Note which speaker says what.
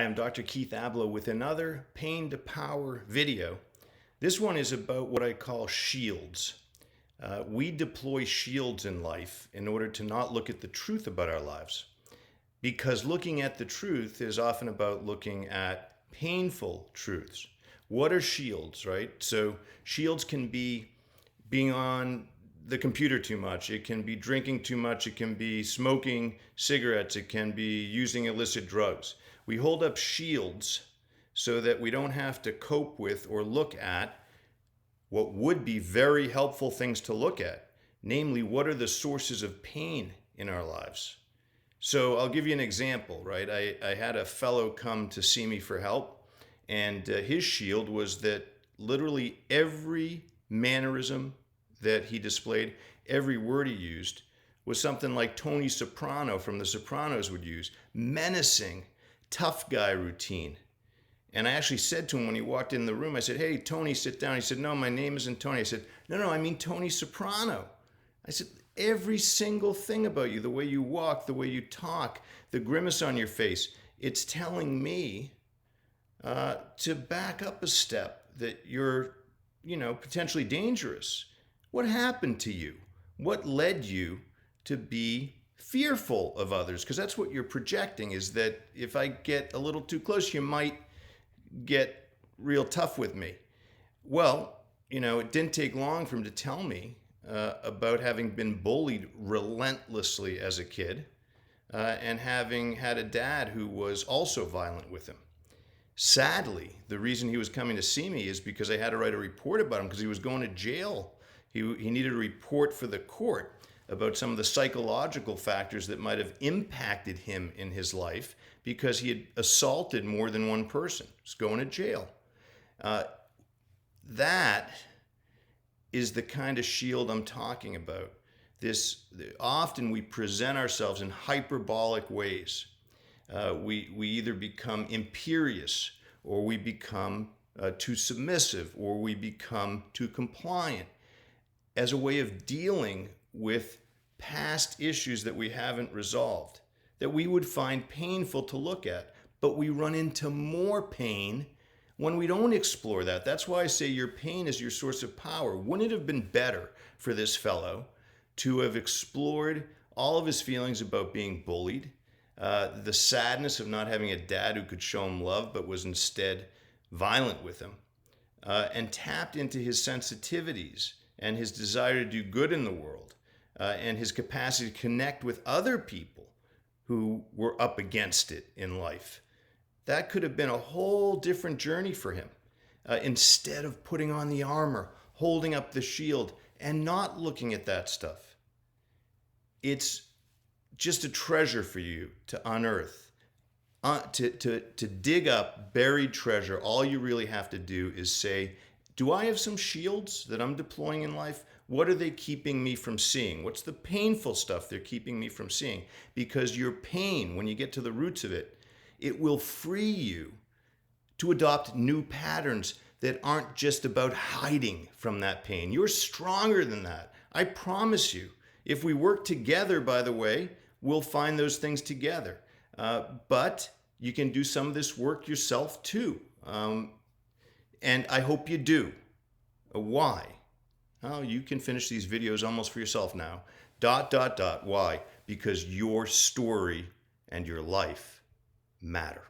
Speaker 1: I'm Dr. Keith Ablow with another Pain to Power video. This one is about what I call shields. We deploy shields in life in order to not look at the truth about our lives. Because looking at the truth is often about looking at painful truths. What are shields, right? So shields can be being on the computer too much. It can be drinking too much. It can be smoking cigarettes. It can be using illicit drugs. We hold up shields so that we don't have to cope with or look at what would be very helpful things to look at. Namely, what are the sources of pain in our lives? So I'll give you an example, right? I had a fellow come to see me for help, and his shield was that literally every mannerism that he displayed, every word he used, was something like Tony Soprano from The Sopranos would use. Menacing, tough guy routine. And I actually said to him when he walked in the room, I said, "Hey, Tony, sit down." He said, "No, my name isn't Tony." I said, No, I mean Tony Soprano. I said, every single thing about you, the way you walk, the way you talk, the grimace on your face, it's telling me to back up a step, that you're, potentially dangerous. What happened to you? What led you to be fearful of others? Because that's what you're projecting, is that if I get a little too close, you might get real tough with me. Well, it didn't take long for him to tell me about having been bullied relentlessly as a kid and having had a dad who was also violent with him. Sadly, the reason he was coming to see me is because I had to write a report about him because he was going to jail. He needed a report for the court about some of the psychological factors that might have impacted him in his life because he had assaulted more than one person. He's going to jail. That is the kind of shield I'm talking about. Often we present ourselves in hyperbolic ways. We either become imperious, or we become too submissive, or we become too compliant, as a way of dealing with past issues that we haven't resolved, that we would find painful to look at. But we run into more pain when we don't explore that. That's why I say your pain is your source of power. Wouldn't it have been better for this fellow to have explored all of his feelings about being bullied, the sadness of not having a dad who could show him love but was instead violent with him, and tapped into his sensitivities and his desire to do good in the world, and his capacity to connect with other people who were up against it in life? That could have been a whole different journey for him, instead of putting on the armor, holding up the shield, and not looking at that stuff. It's just a treasure for you to unearth, to dig up buried treasure. All you really have to do is say, do I have some shields that I'm deploying in life? What are they keeping me from seeing? What's the painful stuff they're keeping me from seeing? Because your pain, when you get to the roots of it, it will free you to adopt new patterns that aren't just about hiding from that pain. You're stronger than that. I promise you. If we work together, by the way, we'll find those things together. But you can do some of this work yourself too. And I hope you do. Why? Oh, you can finish these videos almost for yourself now. ... Why? Because your story and your life matter.